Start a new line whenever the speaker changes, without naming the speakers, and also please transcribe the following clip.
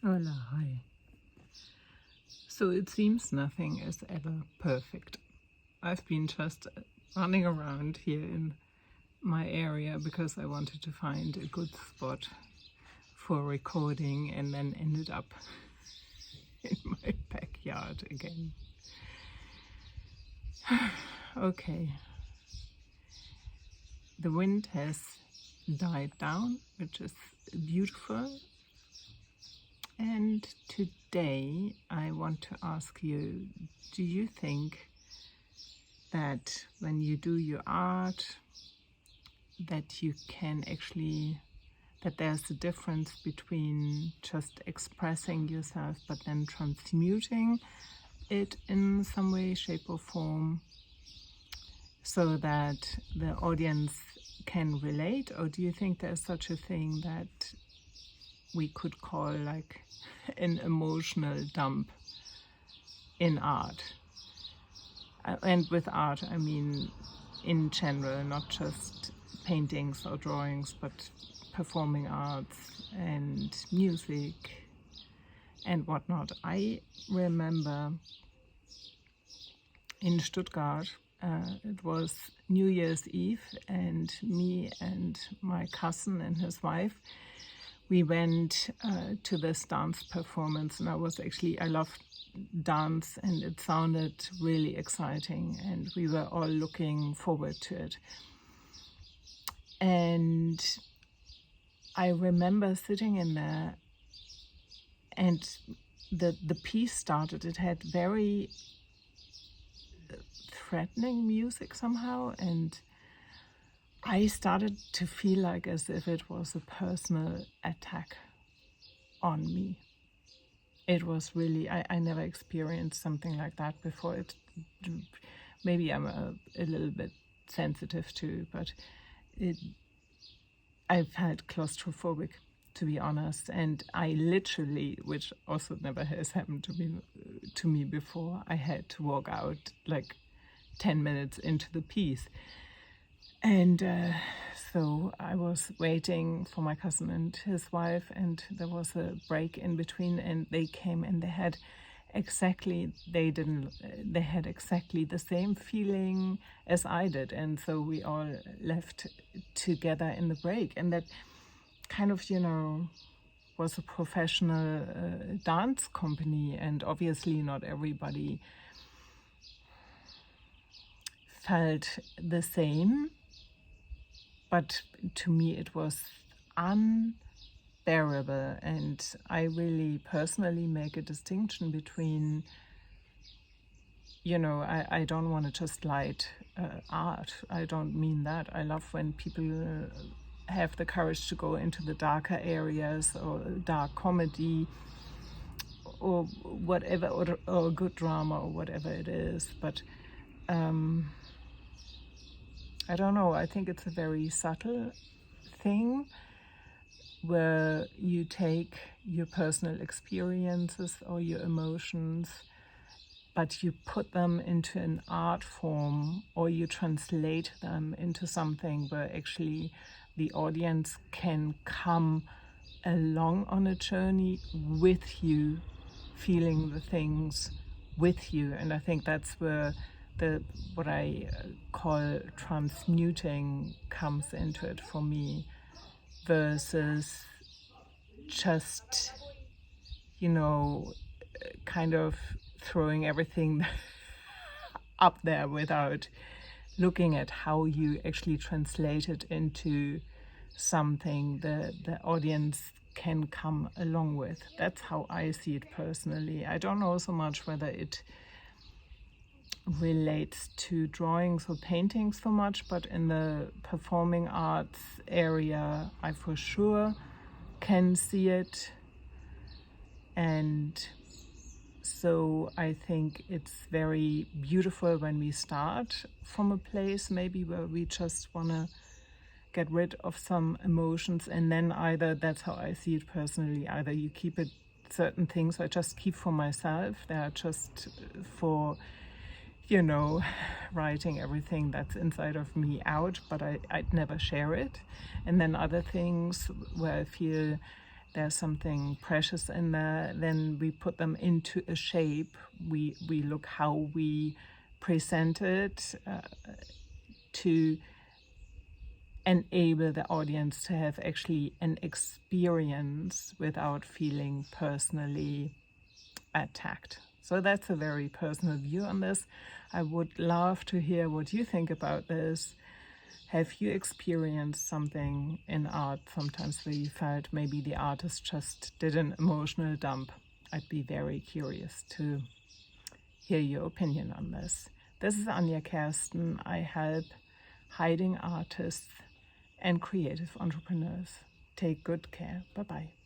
Hola, hi. So it seems nothing is ever perfect. I've been just running around here in my area because I wanted to find a good spot for recording and then ended up in my backyard again. Okay, the wind has died down, which is beautiful. And today I want to ask you, do you think that when you do your art, that you can actually, that there's a difference between just expressing yourself but then transmuting it in some way, shape or form so that the audience can relate? Or do you think there's such a thing that we could call like an emotional dump in art? And with art, I mean in general, not just paintings or drawings, but performing arts and music and whatnot. I remember in Stuttgart, it was New Year's Eve, and me and my cousin and his wife, we went to this dance performance, and I loved dance and it sounded really exciting and we were all looking forward to it. And I remember sitting in there and the piece started. It had very threatening music somehow, and I started to feel like as if it was a personal attack on me. It was really, I never experienced something like that before. Maybe I'm a little bit sensitive too, but I felt claustrophobic, to be honest. And I literally, which also never has happened to me before, I had to walk out like 10 minutes into the piece. And so I was waiting for my cousin and his wife, and there was a break in between, and they came and they had exactly the same feeling as I did, and so we all left together in the break. And that kind of, was a professional dance company, and obviously not everybody felt the same. But to me, it was unbearable. And I really personally make a distinction between, I don't want to just light art. I don't mean that. I love when people have the courage to go into the darker areas, or dark comedy, or whatever, or good drama, or whatever it is. But I don't know, I think it's a very subtle thing where you take your personal experiences or your emotions, but you put them into an art form, or you translate them into something where actually the audience can come along on a journey with you, feeling the things with you. And I think that's where what I call transmuting comes into it for me, versus just, kind of throwing everything up there without looking at how you actually translate it into something the audience can come along with. That's how I see it personally. I don't know so much whether it relates to drawings or painting so much, but in the performing arts area, I for sure can see it. And so I think it's very beautiful when we start from a place maybe where we just want to get rid of some emotions, and then either, that's how I see it personally, either you keep it, certain things I just keep for myself, they're just for, writing everything that's inside of me out, but I'd never share it. And then other things where I feel there's something precious in there, then we put them into a shape. We look how we present it to enable the audience to have actually an experience without feeling personally attacked. So that's a very personal view on this. I would love to hear what you think about this. Have you experienced something in art sometimes where you felt maybe the artist just did an emotional dump? I'd be very curious to hear your opinion on this. This is Anja Kersten. I help hiding artists and creative entrepreneurs. Take good care. Bye-bye.